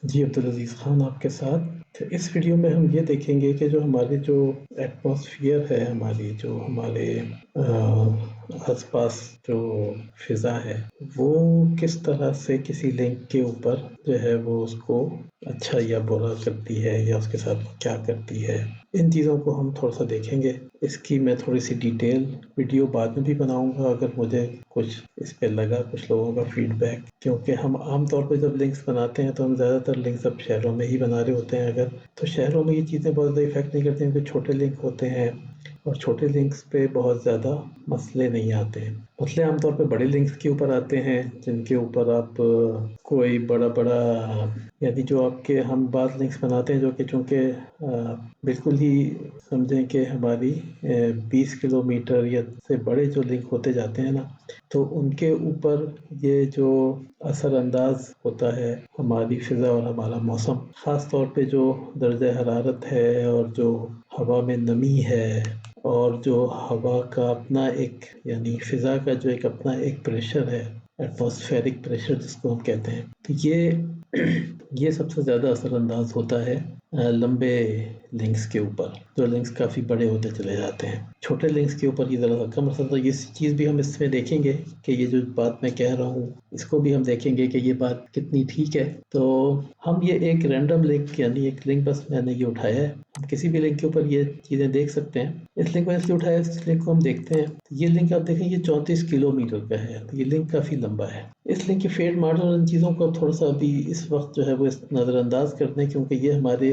जी, अब्दुल अज़ीज़ ख़ान आपके साथ। तो इस वीडियो में हम ये देखेंगे कि जो हमारी जो एटमॉस्फ़ियर है, हमारी जो हमारे आस-पास जो फ़िज़ा है, वो किस तरह से किसी लिंक के ऊपर जो है वो उसको अच्छा या बुरा करती है या उसके साथ वो क्या करती है। इन चीज़ों को हम थोड़ा-सा देखेंगे। इसकी मैं थोड़ी-सी डिटेल वीडियो बाद में भी बनाऊँगा अगर मुझे कुछ इस पे लगा, कुछ लोगों का फ़ीडबैक, क्योंकि हम आम तौर पे जब लिंक्स बनाते हैं तो हम ज़्यादातर लिंक्स अब शहरों में ही बना रहे होते हैं अगर, तो शहरों में ये चीज़ें बहुत ज़्यादा इफ़ेक्ट नहीं करती हैं क्योंकि छोटे लिंक होते हैं और छोटे लिंक्स पे बहुत ज़्यादा मसले नहीं आते हैं। मसले आमतौर पे बड़े लिंक्स के ऊपर आते हैं जिनके ऊपर आप कोई बड़ा-बड़ा यानी जो आपके हम बाद लिंक्स बनाते हैं जो कि चूँकि बिल्कुल ही समझें कि हमारी 20 किलोमीटर या से बड़े जो लिंक होते जाते हैं ना, तो उनके ऊपर ये जो असरअंदाज़ होता है हमारी फ़िज़ा और हमारा मौसम, ख़ास तौर पे जो दर्जे हरारत है और जो हवा में नमी है और जो हवा का अपना एक यानी फ़िज़ा का जो एक अपना एक प्रेशर है, एटमॉस्फेरिक प्रेशर जिसको हम कहते हैं, तो ये सबसे ज़्यादा असरअंदाज़ होता है लंबे लिंक्स के ऊपर, जो लिंक्स काफ़ी बड़े होते चले जाते हैं। छोटे लिंक्स के ऊपर ये ज़रा-सा कम असर होता है। ये चीज़ भी हम इसमें देखेंगे कि ये जो बात मैं कह रहा हूँ, इसको भी हम देखेंगे कि ये बात कितनी ठीक है। तो हम ये एक रैंडम लिंक यानी एक लिंक बस मैंने ये उठाया है। हम किसी भी लिंक के ऊपर ये चीज़ें देख सकते हैं। इस लिंक को इसलिए उठाया, इस लिंक को हम देखते हैं। ये लिंक आप देखें ये 34 किलोमीटर का है, तो ये लिंक काफ़ी लंबा है। इस लिंक के फेड मॉडल और इन चीज़ों को थोड़ा-सा अभी इस वक़्त जो है वो नज़रअंदाज़ कर दें क्योंकि ये हमारे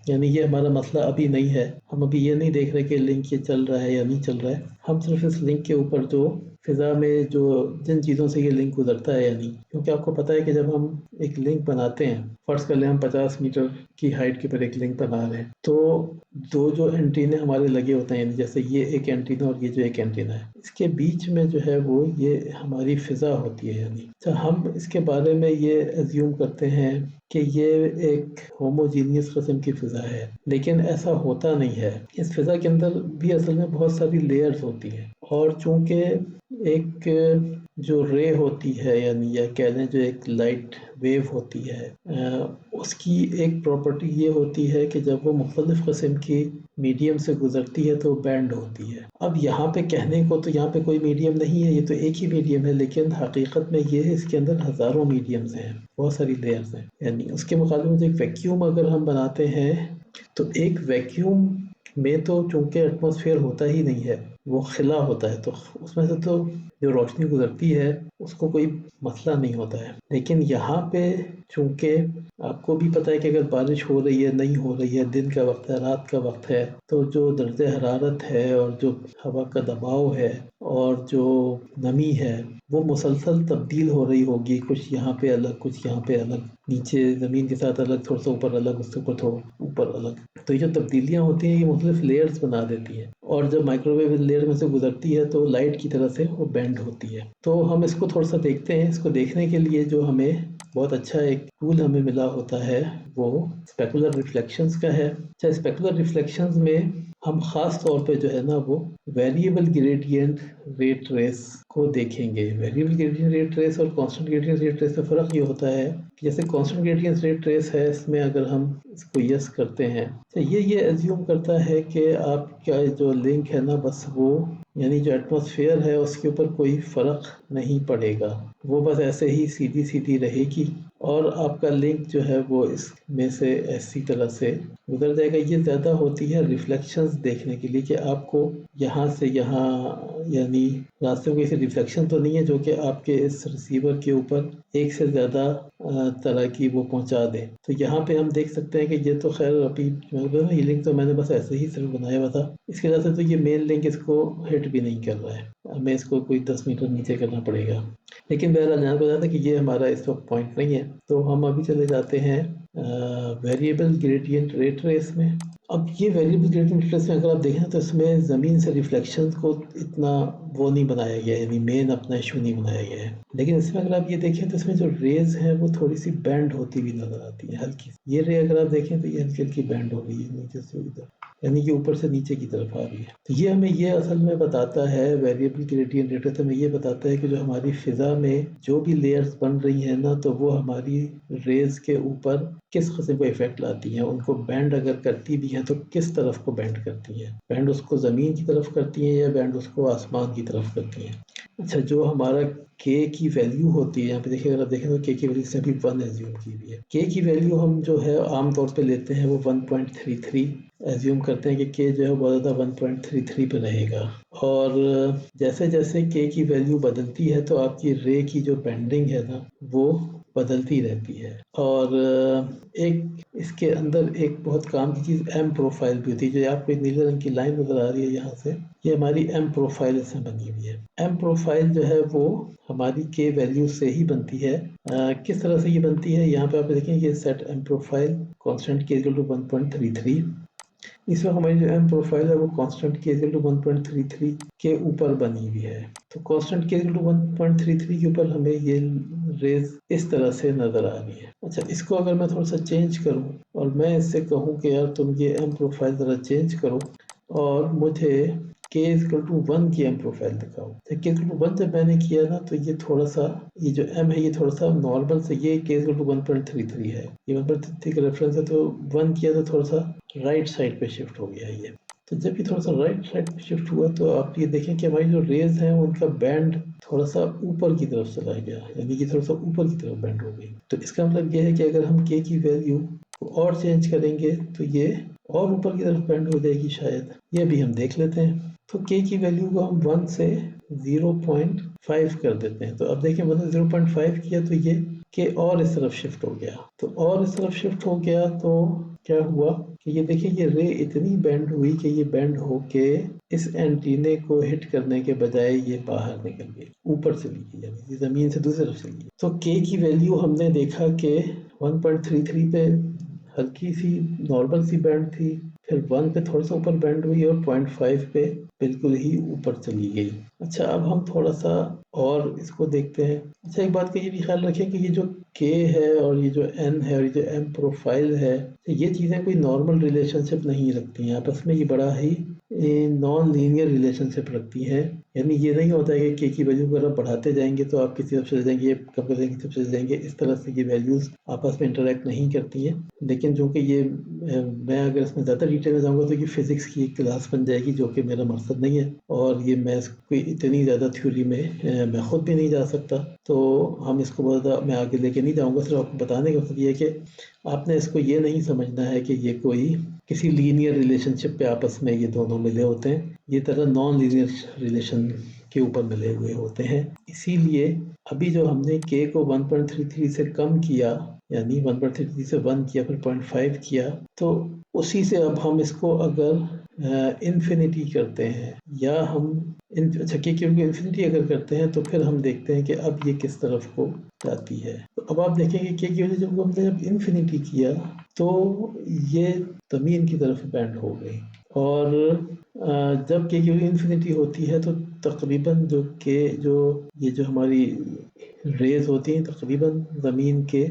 यानी ये हमारा मसला अभी नहीं है। हम अभी ये नहीं देख रहे कि लिंक ये चल रहा है या नहीं चल रहा है। हम सिर्फ़ इस लिंक के ऊपर जो फ़िज़ा में जो जिन चीज़ों से ये लिंक गुज़रता है या नहीं, क्योंकि आपको पता है कि जब हम एक लिंक बनाते हैं, फ़र्ज़ कर लें हम 50 मीटर की हाइट के ऊपर एक लिंक बना रहे हैं, तो 2 जो एंटीने हमारे लगे होते हैं, यानी जैसे ये एक एंटीना और ये जो एक एंटीना है, इसके बीच में जो है वो ये हमारी फ़िज़ा होती है यानी। तो हम इसके बारे में ये अज़्यूम करते हैं कि ये एक होमोजीनियस किस्म की फ़िज़ा है, लेकिन ऐसा होता नहीं है। इस फ़िज़ा के अंदर भी असल में बहुत सारी लेयर्स होती हैं और चूँकि एक जो रे होती है यानी या कह लें जो एक लाइट वेव होती है उसकी एक प्रॉपर्टी ये होती है कि जब वो मुख्तलिफ़ किस्म की मीडियम से गुज़रती है तो बैंड होती है। अब यहाँ पे कहने को तो यहाँ पे कोई मीडियम नहीं है, ये तो एक ही मीडियम है, लेकिन हकीकत में ये है इसके अंदर हज़ारों मीडियम्स हैं, बहुत सारी लेयर्स हैं। यानी उसके मुकाबले में जो एक वैक्यूम अगर हम बनाते हैं, तो एक वैक्यूम में तो चूँकि एटमॉस्फेयर होता ही नहीं है, वो खिला होता है, तो उसमें से तो जो रोशनी गुज़रती है, उसको कोई मसला नहीं होता है। लेकिन यहाँ पे चूँकि आपको भी पता है कि अगर बारिश हो रही है, नहीं हो रही है, दिन का वक़्त है, रात का वक़्त है, तो जो दर्जे हरारत है और जो हवा का दबाव है और जो नमी है, वो मुसलसल तब्दील हो रही होगी, कुछ यहाँ पे अलग, कुछ यहाँ पे अलग, नीचे ज़मीन के साथ अलग, थोड़ा-सा ऊपर अलग, उससे ऊपर थोड़ा ऊपर अलग। तो ये जो तब्दीलियाँ होती हैं, ये मुख्तलिफ़ लेयर्स बना देती हैं और जब माइक्रोवेव लेयर में से गुज़रती है, तो लाइट की तरह से वो बेंड होती है। तो हम इसको थोड़ा-सा देखते हैं, इसको देखने के लिए जो हमें बहुत अच्छा एक टूल हमें मिला होता है, वो स्पेकुलर रिफ्लेक्शंस का है। अच्छा, स्पेकुलर रिफ्लेक्शंस में हम ख़ास तौर पे जो है ना वो वेरिएबल ग्रेडिएंट रे ट्रेस को देखेंगे। वेरिएबल ग्रेडिएंट रे ट्रेस और कांस्टेंट ग्रेडिएंट रे ट्रेस में फ़र्क ये होता है कि जैसे कांस्टेंट ग्रेडिएंट रे ट्रेस है, इसमें अगर हम इसको यस करते हैं, तो ये अज़्यूम करता है कि आपका जो लिंक है ना बस वो यानी जो एटमॉस्फेयर है उसके ऊपर कोई फ़र्क नहीं पड़ेगा। वो बस ऐसे ही सीधी-सीधी रहेगी और आपका लिंक जो है वो इसमें से ऐसी तरह से गुज़र जाएगा। ये ज़्यादा होती है रिफ्लेक्शंस देखने के लिए कि आपको यहाँ से यहाँ यानी रास्ते में ऐसी रिफ्लेक्शन तो नहीं है जो कि आपके इस रिसीवर के ऊपर एक से ज़्यादा तरह की वो पहुँचा दे। तो यहाँ पे हम देख सकते हैं कि ये तो ख़ैर अभी ये लिंक तो मैंने बस ऐसे ही सिर्फ बनाया हुआ था। इसकी वजह से तो ये मेन लिंक इसको हिट भी नहीं कर रहा है। हमें इसको कोई 10 मीटर नीचे करना पड़ेगा। लेकिन बहरहाल ध्यान को था कि ये हमारा इस वक्त पॉइंट नहीं है, तो हम अभी चले जाते हैं वेरिएबल ग्रेडिएंट रे ट्रेस में अब ये वेरिएबल ग्रेडियंट इंटरेस्ट में अगर आप देखें तो इसमें ज़मीन से रिफ्लेक्शन को इतना वो नहीं बनाया गया है, यानी मेन अपना इशू नहीं बनाया गया है। लेकिन इसमें अगर आप ये देखें तो इसमें जो रेज हैं वो थोड़ी सी बैंड होती हुई नजर आती है, हल्की सी। ये रे अगर आप देखें तो ये हल्की हल्की बैंड हो रही है नीचे से उधर, यानी कि ऊपर से नीचे की तरफ आ रही है। तो ये हमें ये असल में बताता है, वेरिएबल ग्रेडियंट इंटरेस्ट हमें ये बताता है कि जो हमारी फिजा में जो भी लेयर्स बन रही हैं ना, तो वो हमारी रेज के ऊपर किस किस्म का इफेक्ट लाती हैं, उनको बैंड अगर करती भी हैं तो किस तरफ को बैंड करती हैं, बैंड उसको ज़मीन की तरफ करती हैं या बैंड उसको आसमान की तरफ करती हैं। अच्छा, जो हमारा के की वैल्यू होती है, यहाँ पे देखिए, अगर आप देखें तो के की वैल्यू से अभी 1 एज्यूम की हुई है। के की वैल्यू हम जो है आमतौर पे लेते हैं वो 1.33 एज्यूम करते हैं कि के जो है बहुत ज़्यादा 1.33 पे रहेगा। और जैसे जैसे के की वैल्यू बदलती है तो आपकी रे की जो बेंडिंग है ना वो बदलती रहती है। और एक इसके अंदर एक बहुत काम की चीज़ एम प्रोफाइल भी होती है, जो आपको एक नीले रंग की लाइन नज़र आ रही है यहाँ से, ये हमारी एम प्रोफाइल इसमें बनी हुई है। एम प्रोफाइल जो है वो हमारी के वैल्यू से ही बनती है। किस तरह से ये बनती है, यहाँ पे आप देखें ये सेट एम प्रोफाइल कांस्टेंट के इक्वल टू 1.33। इसमें हमारी जो एम प्रोफाइल है वो कांस्टेंट के इक्वल टू 1.33 के ऊपर बनी हुई है। तो कांस्टेंट के इक्वल टू 1.33 के ऊपर हमें ये रेज इस तरह से नजर आ रही है। अच्छा, इसको अगर मैं थोड़ा सा चेंज करूं और मैं इससे कहूं कि यार तुम ये एम प्रोफाइल जरा चेंज करो और मुझे के इक्वल टू 1 की एम प्रोफाइल दिखाओ। तो के इक्वल टू 1 जब मैंने किया ना तो ये थोड़ा सा, ये जो एम है ये थोड़ा सा नॉर्मल से, ये के इक्वल टू 1.33 है, ये 1.33 का रेफरेंस है, तो 1 किया तो थोड़ा सा राइट साइड पे शिफ्ट हो गया ये। तो जब ये थोड़ा सा राइट साइड पे शिफ्ट हुआ तो आप ये देखें कि हमारी जो रेज हैं उनका बैंड थोड़ा सा ऊपर की तरफ चला गया, यानी कि थोड़ा सा ऊपर की तरफ बैंड हो गई। तो इसका मतलब ये है कि अगर हम के की वैल्यू को और चेंज करेंगे तो ये और ऊपर की तरफ बैंड हो जाएगी शायद, ये भी हम देख लेते हैं। तो के की वैल्यू को हम 1 से 0.5 कर देते हैं। तो अब देखिए, मतलब 0.5 किया तो ये के और इस तरफ शिफ्ट हो गया, तो और इस तरफ शिफ्ट हो गया तो क्या हुआ कि ये देखिए ये रे इतनी बेंड हुई कि ये बेंड होके इस एंटीने को हिट करने के बजाय ये बाहर निकल गई, ऊपर चली गई, यानी जमीन से दूसरी तरफ चली गई। तो के की वैल्यू हमने देखा कि 1.33 पे हल्की सी नॉर्मल सी बैंड थी, फिर 1 पे थोड़ा सा ऊपर बैंड हुई और 0.5 पे बिल्कुल ही ऊपर चली गई। अच्छा, अब हम थोड़ा सा और इसको देखते हैं। अच्छा, एक बात का ये भी ख्याल रखें कि ये जो के है और ये जो एन है और ये जो एम प्रोफाइल है, ये चीज़ें कोई नॉर्मल रिलेशनशिप नहीं रखती हैं आपस में, ये बड़ा ही नॉन लीनियर रिलेशनशिप रखती हैं। यानी ये नहीं होता है कि के की वैल्यू को अगर आप बढ़ाते जाएंगे तो आप किसी तरफ चले जाएंगे, ये कम कर देंगे, चले जाएंगे, इस तरह से ये वैल्यूज़ आपस में इंटरेक्ट नहीं करती हैं। लेकिन जो कि ये मैं अगर इसमें ज़्यादा डिटेल में जाऊँगा तो ये फिज़िक्स की एक क्लास बन जाएगी, जो कि मेरा मकसद नहीं है, और ये मैं कोई इतनी ज़्यादा थ्योरी में मैं खुद भी नहीं जा सकता, तो हम इसको बहुत ज़्यादा मैं आगे लेके नहीं जाऊँगा। सिर्फ आपको बताने का मतलब ये है कि आपने इसको ये नहीं समझना है कि ये कोई किसी लीनियर रिलेशनशिप पे आपस में ये दोनों मिले होते हैं, ये तरह नॉन लीनियर रिलेशन के ऊपर मिले हुए होते हैं। इसीलिए अभी जो हमने के को 1.33 से कम किया, यानी 1.33 से 1 किया, फिर 0.5 किया, तो उसी से अब हम इसको अगर इन्फिनिटी करते हैं या हम अच्छा, के की इन्फिनिटी अगर करते हैं तो फिर हम देखते हैं कि अब ये किस तरफ को जाती है। तो अब आप देखेंगे के की वजह जब हमने जब इन्फिनिटी किया तो ये ज़मीन की तरफ बैंड हो गई, और जब के की इन्फिनिटी होती है तो तकरीबन जो ये जो हमारी रेज होती हैं तकरीबन ज़मीन के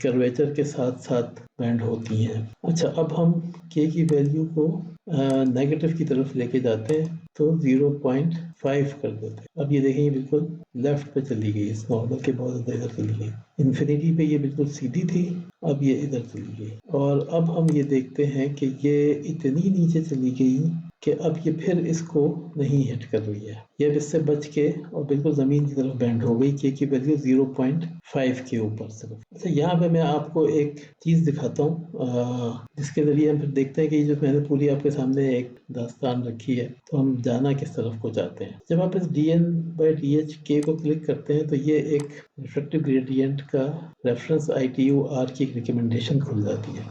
कर्वेचर के साथ साथ बैंड होती हैं। अच्छा, अब हम के की वैल्यू को नेगेटिव की तरफ लेके जाते हैं तो 0.5 कर देते हैं। अब ये देखें, ये बिल्कुल लेफ्ट पे चली गई, इस नॉर्मल के बहुत ज़्यादा इधर चली गई। इन्फिनिटी पे ये बिल्कुल सीधी थी, अब ये इधर चली गई। और अब हम ये देखते हैं कि ये इतनी नीचे चली गई कि अब ये फिर इसको नहीं हिट कर रही है, ये अब इससे बच के और बिल्कुल ज़मीन की तरफ बैंड हो गई, के की वैल्यू 0.5 के ऊपर सिर्फ। अच्छा, यहाँ पे मैं आपको एक चीज़ दिखाता हूँ जिसके ज़रिए हम फिर देखते हैं कि जो मैंने पूरी आपके सामने एक दास्तान रखी है, तो हम जाना किस तरफ को चाहते हैं। जब आप इस dn/dh k को क्लिक करते हैं तो ये एक रिफ्रैक्टिव ग्रेडियंट का रेफरेंस ITU-R की एक रिकमेंडेशन खुल जाती है।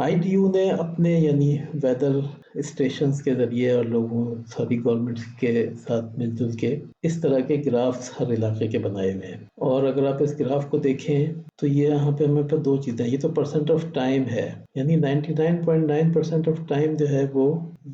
ITU ने अपने यानी वेदर स्टेशंस के ज़रिए और लोगों सारी गवर्नमेंट्स के साथ मिलजुल के इस तरह के ग्राफ्स हर इलाके के बनाए हुए हैं। और अगर आप इस ग्राफ को देखें तो ये यहाँ पे हमें पर दो चीज़ें, ये तो परसेंट ऑफ टाइम है, यानी 99.9% ऑफ टाइम जो है वो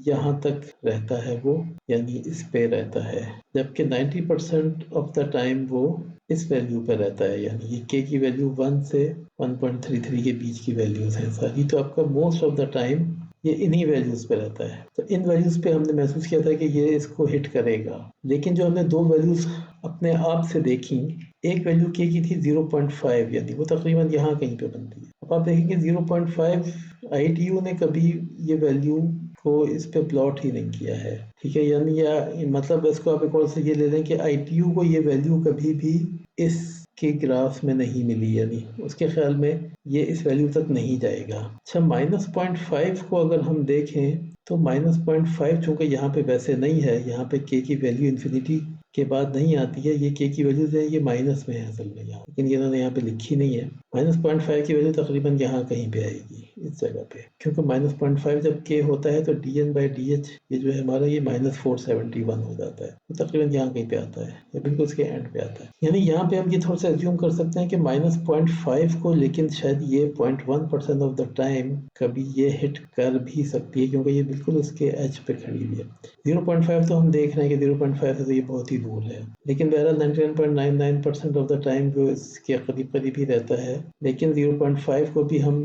यहाँ तक रहता है वो, यानी इस पे रहता है, जबकि 90% ऑफ द टाइम वो इस वैल्यू पे रहता है, यानी ये k की वैल्यू 1 से 1.33 के बीच की वैल्यूज हैं सारी। तो आपका मोस्ट ऑफ द टाइम ये इन्हीं वैल्यूज पे रहता है। तो इन वैल्यूज पे हमने महसूस किया था कि ये इसको हिट करेगा, लेकिन जो हमने दो वैल्यूज अपने आप से देखी, एक वैल्यू k की थी 0.5, यानी वो तकरीबन यहाँ कहीं पे बनती है। अब आप देखेंगे 0.5 ITU ने कभी ये वैल्यू को इस पे प्लॉट ही नहीं किया है, ठीक है, यानी या मतलब इसको आप एक और से ये ले लें कि ITU को ये वैल्यू कभी भी इस के ग्राफ में नहीं मिली, यानी उसके ख्याल में ये इस वैल्यू तक नहीं जाएगा। अच्छा, -0.5 को अगर हम देखें तो -0.5 चूंकि यहाँ पे वैसे नहीं है, यहाँ पे k की वैल्यू इन्फिनिटी के बाद नहीं आती है, ये k की वैल्यू जो है ये माइनस में है असल में यहाँ, लेकिन ये इन्होंने यहाँ पे लिखी नहीं है। -0.5 की वैल्यू तकरीबन यहाँ कहीं पे आएगी इस जगह पे, क्योंकि -0.5 जब k होता है तो dn/dh ये जो है हमारा ये -471 हो जाता है, तो तकरीबन यहाँ कहीं पे आता है, या बिल्कुल उसके एंड पे आता है। यानी यहाँ पे हम ये थोड़ा सा एज्यूम कर सकते हैं कि -0.5 को, लेकिन शायद ये 0.1% ऑफ द टाइम कभी ये हिट कर भी सकती है, क्योंकि ये बिल्कुल उसके एज पे खड़ी हुई है। 0.5 तो हम देख रहे हैं कि 0.5 से तो ये बहुत ही दूर है, लेकिन बहरहाल 99.99% ऑफ द टाइम जो इसके करीब करीब ही रहता है। लेकिन 0.5 को भी हम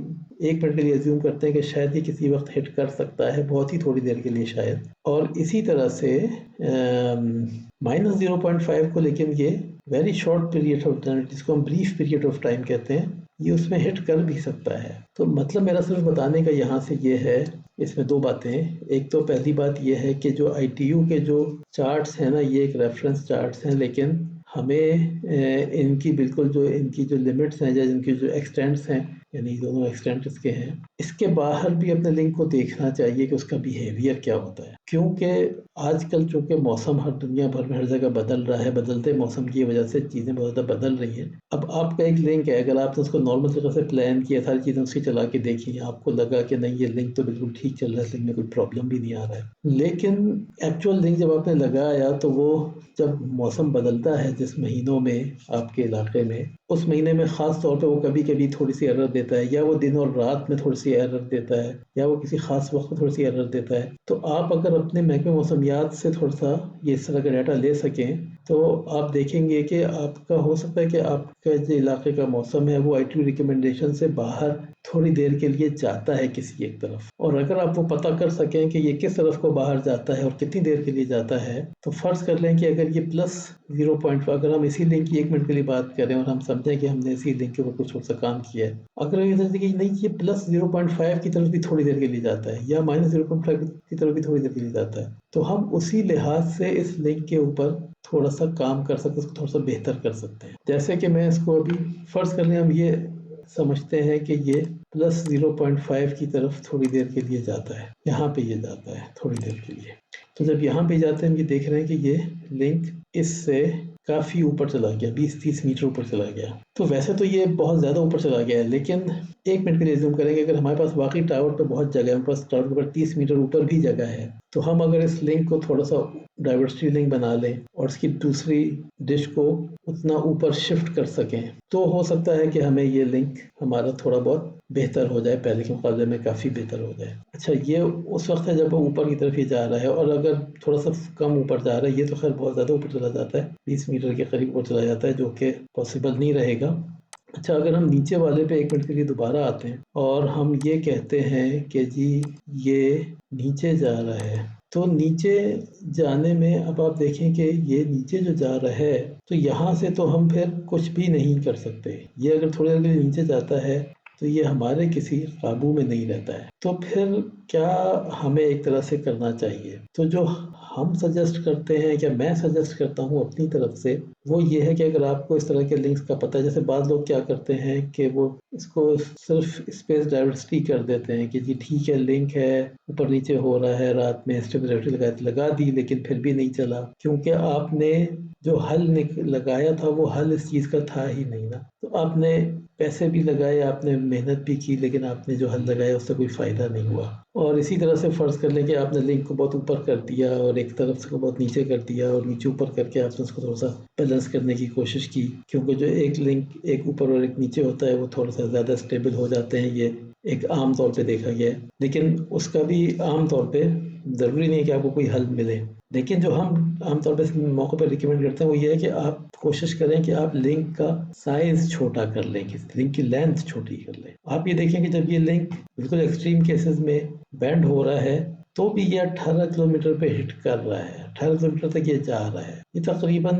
एक मिनट के लिए एज्यूम करते हैं कि शायद ये किसी वक्त हिट कर सकता है, बहुत ही थोड़ी देर के लिए शायद। और इसी तरह से -0.5 को, लेकिन ये very short period of time, जिसको हम ब्रीफ पीरियड ऑफ टाइम कहते हैं, ये उसमें हिट कर भी सकता है। तो मतलब मेरा सिर्फ बताने का यहाँ से ये है, इसमें दो बातें। एक तो पहली बात ये है कि जो ITU के जो चार्ट्स हैं ना, ये एक रेफरेंस चार्ट्स हैं, लेकिन हमें इनकी बिल्कुल जो इनकी जो लिमिट्स हैं या इनकी जो एक्सटेंट्स हैं, यानी दोनों एक्सटेंट इसके हैं, इसके बाहर भी अपने लिंक को देखना चाहिए कि उसका बिहेवियर क्या होता है। क्योंकि आजकल चूंकि मौसम हर दुनिया भर में हर जगह बदल रहा है, बदलते मौसम की वजह से चीज़ें बहुत ज़्यादा बदल रही हैं। अब आपका एक लिंक है, अगर आपने उसको नॉर्मल तरह से प्लान किया, सारी चीज़ें उसकी चला के देखी, आपको लगा कि नहीं ये लिंक तो बिल्कुल ठीक चल रहा है, इस लिंक में कोई प्रॉब्लम भी नहीं आ रहा है, लेकिन एक्चुअल लिंक जब आपने लगाया तो वो जब मौसम बदलता है जिस महीनों में आपके इलाके में, उस महीने में ख़ास तौर पे वो कभी कभी थोड़ी सी एरर देता है, या वो दिन और रात में थोड़ी सी एरर देता है, या वो किसी ख़ास वक्त में थोड़ी सी एरर देता है। तो आप अगर अपने महकमे मौसमियात से थोड़ा सा ये इस तरह का डाटा ले सकें तो आप देखेंगे कि आपका हो सकता है कि आपका जो इलाके का मौसम है वो ITU रिकमेंडेशन से बाहर थोड़ी देर के लिए जाता है किसी एक तरफ, और अगर आप वो पता कर सकें कि ये किस तरफ को बाहर जाता है और कितनी देर के लिए जाता है, तो फ़र्ज़ कर लें कि अगर ये +0.5, अगर हम इसी लिंक की एक मिनट के लिए बात करें और हम समझें कि हमने इसी लिंक के ऊपर कुछ थोड़ा सा काम किया है, अगर ये समझें कि नहीं ये +0.5 की तरफ भी थोड़ी देर के लिए जाता है, या -0.5 की तरफ भी थोड़ी देर के लिए जाता है, तो हम उसी लिहाज से इस लिंक के ऊपर थोड़ा सा काम कर सकते हैं, उसको थोड़ा सा बेहतर कर सकते हैं। जैसे कि मैं इसको अभी फ़र्ज़ कर लें, हम ये समझते हैं कि ये +0.5 की तरफ थोड़ी देर के लिए जाता है, यहाँ पे ये जाता है थोड़ी देर के लिए। तो जब यहाँ पे जाते हैं हम ये देख रहे हैं कि ये लिंक इससे काफ़ी ऊपर चला गया, 20-30 मीटर ऊपर चला गया। तो वैसे तो ये बहुत ज़्यादा ऊपर चला गया है, लेकिन एक मिनट के लिए ज़ूम करेंगे, अगर हमारे पास वाकई टावर पे बहुत जगह है, हमारे पास टावर पर 30 मीटर ऊपर भी जगह है, तो हम अगर इस लिंक को थोड़ा सा डाइवर्सिटी लिंक बना लें और इसकी दूसरी डिश को उतना ऊपर शिफ्ट कर सकें, तो हो सकता है कि हमें ये लिंक हमारा थोड़ा बहुत बेहतर हो जाए, पहले के मुकाबले में काफ़ी बेहतर हो जाए। अच्छा, ये उस वक्त है जब वो ऊपर की तरफ ही जा रहा है, और अगर थोड़ा सा कम ऊपर जा रहा है, ये तो खैर बहुत ज़्यादा ऊपर चला जाता है, 20 मीटर के करीब ऊपर चला जाता है, जो कि पॉसिबल नहीं रहेगा। अच्छा, अगर हम नीचे वाले पे एक मिनट के लिए दोबारा आते हैं और हम ये कहते हैं कि जी ये नीचे जा रहा है, तो नीचे जाने में अब आप देखें कि ये नीचे जो जा रहा है, तो यहाँ से तो हम फिर कुछ भी नहीं कर सकते। ये अगर थोड़ी देर के लिए नीचे जाता है तो ये हमारे किसी काबू में नहीं रहता है। तो फिर क्या हमें एक तरह से करना चाहिए? तो जो हम सजेस्ट करते हैं, या मैं सजेस्ट करता हूँ अपनी तरफ से, वो ये है कि अगर आपको इस तरह के लिंक्स का पता है, जैसे बाद लोग क्या करते हैं कि वो इसको सिर्फ स्पेस डाइवर्सिटी कर देते हैं कि जी ठीक है, लिंक है, ऊपर नीचे हो रहा है, रात में स्पेस डाइवर्सिटी लगा दी, लेकिन फिर भी नहीं चला, क्योंकि आपने जो हल लगाया था वो हल इस चीज़ का था ही नहीं ना। तो आपने पैसे भी लगाए, आपने मेहनत भी की, लेकिन आपने जो हल लगाया उससे कोई फ़ायदा नहीं हुआ। और इसी तरह से फ़र्ज़ कर लें कि आपने लिंक को बहुत ऊपर कर दिया और एक तरफ से को बहुत नीचे कर दिया और नीचे ऊपर करके आपने उसको थोड़ा-सा बैलेंस करने की कोशिश की, क्योंकि जो एक लिंक एक ऊपर और एक नीचे होता है वो थोड़ा-सा ज़्यादा स्टेबल हो जाते हैं, ये एक आम तौर पे देखा गया है। लेकिन उसका भी आम तौर पे ज़रूरी नहीं है कि आपको कोई हल मिले। लेकिन जो हम आम तौर पे इस मौके पे रिकमेंड करते हैं वो ये है कि आप कोशिश करें कि आप लिंक का साइज़ छोटा कर लें, कि लिंक की लेंथ छोटी कर लें। आप ये देखें कि जब ये लिंक बिल्कुल एक्सट्रीम केसेस में बेंड हो रहा है तो भी ये 18 किलोमीटर पे हिट कर रहा है, 18 किलोमीटर तक ये जा रहा है। ये तकरीबन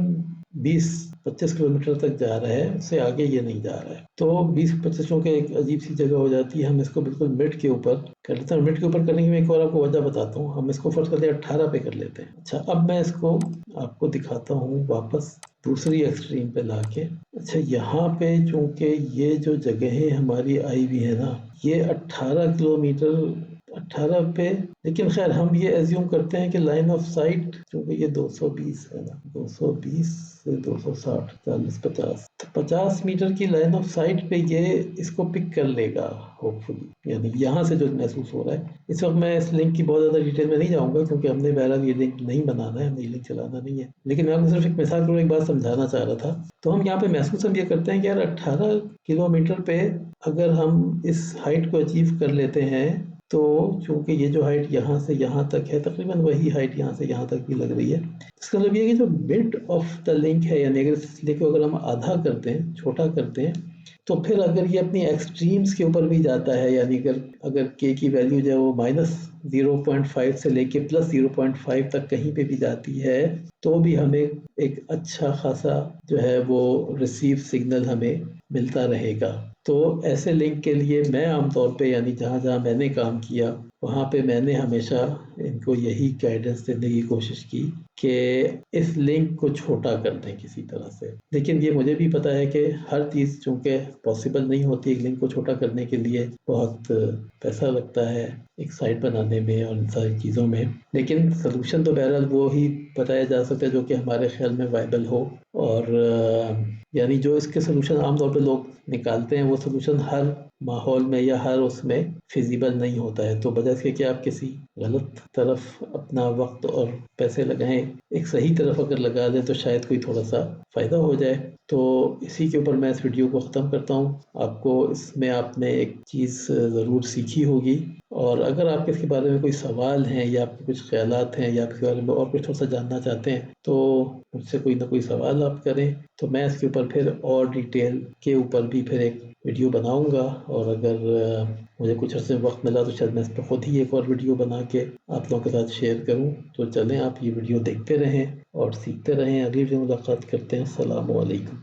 20-25 किलोमीटर तक जा रहा है, उससे आगे ये नहीं जा रहा है। तो 20-25 क्योंकि एक अजीब सी जगह हो जाती है, हम इसको बिल्कुल मिड के ऊपर कर लेते हैं। मिड के ऊपर करने की मैं एक और आपको वजह बताता हूँ। हम इसको फर्स्ट करते हैं 18 पे कर लेते हैं। अच्छा, अब मैं इसको आपको दिखाता हूँ वापस दूसरी एक्सट्रीम पे लाके। अच्छा, यहाँ पे चूंकि ये जो जगहें हमारी आई हुई है ना, ये 18 किलोमीटर 18 पे, लेकिन खैर हम ये एज्यूम करते हैं कि लाइन ऑफ साइट चूंकि ये 220 है ना, 220 से 260 40 50 तो 50 मीटर की लाइन ऑफ साइट पे ये इसको पिक कर लेगा होपफुली। यानी यहाँ से जो महसूस हो रहा है, इस वक्त मैं इस लिंक की बहुत ज़्यादा डिटेल में नहीं जाऊँगा क्योंकि हमने बहरहाल ये लिंक नहीं बनाना है, हमने ये लिंक चलाना नहीं है। लेकिन मैं आपको सिर्फ एक मिसाल के एक बात समझाना चाह रहा था। तो हम यहाँ पे महसूस हम ये करते हैं कि यार 18 किलोमीटर पे अगर हम इस हाइट को अचीव कर लेते हैं तो चूंकि ये जो हाइट यहाँ से यहाँ तक है तकरीबन वही हाइट यहाँ से यहाँ तक भी लग रही है। इसका मतलब ये है कि जो मिड ऑफ द लिंक है, यानी अगर इस लिंक को अगर हम आधा करते हैं, छोटा करते हैं, तो फिर अगर ये अपनी एक्सट्रीम्स के ऊपर भी जाता है, यानी अगर अगर के की वैल्यू जो है वो -0.5 से लेके +0.5 तक कहीं पे भी जाती है तो भी हमें एक अच्छा खासा जो है वो रिसीव सिग्नल हमें मिलता रहेगा। तो ऐसे लिंक के लिए मैं आमतौर पे, यानी जहाँ जहाँ मैंने काम किया वहाँ पे मैंने हमेशा इनको यही गाइडेंस देने की कोशिश की कि इस लिंक को छोटा कर दें किसी तरह से। लेकिन ये मुझे भी पता है कि हर चीज़ चूँकि पॉसिबल नहीं होती, एक लिंक को छोटा करने के लिए बहुत पैसा लगता है एक साइट बनाने में और इन सारी चीज़ों में। लेकिन सलूशन तो बहरहाल वो ही बताया जा सकता है जो कि हमारे ख्याल में वायबल हो। और यानी जो इसके सलूशन आमतौर पे लोग निकालते हैं वो सलूशन हर माहौल में या हर उसमें फिजिबल नहीं होता है। तो बजाय इसके कि आप किसी गलत तरफ अपना वक्त और पैसे लगाएं, एक सही तरफ अगर लगा दें तो शायद कोई थोड़ा सा फ़ायदा हो जाए। तो इसी के ऊपर मैं इस वीडियो को ख़त्म करता हूँ। आपको इसमें आपने एक चीज़ ज़रूर सीखी होगी, और अगर आपके इसके बारे में कोई सवाल हैं या आपके कुछ ख़यालात हैं या आपके बारे में और कुछ थोड़ा-सा जानना चाहते हैं तो मुझसे कोई ना कोई सवाल आप करें, तो मैं इसके ऊपर फिर और डिटेल के ऊपर भी फिर एक वीडियो बनाऊँगा। और अगर मुझे कुछ अर्से में वक़्त मिला तो शायद मैं इस पे खुद ही एक और वीडियो बना के आप लोगों के साथ शेयर करूँ। तो चलें, आप ये वीडियो देखते रहें और सीखते रहें। अगली वीडियो में मुलाकात करते हैं। अस्सलामु अलैकुम।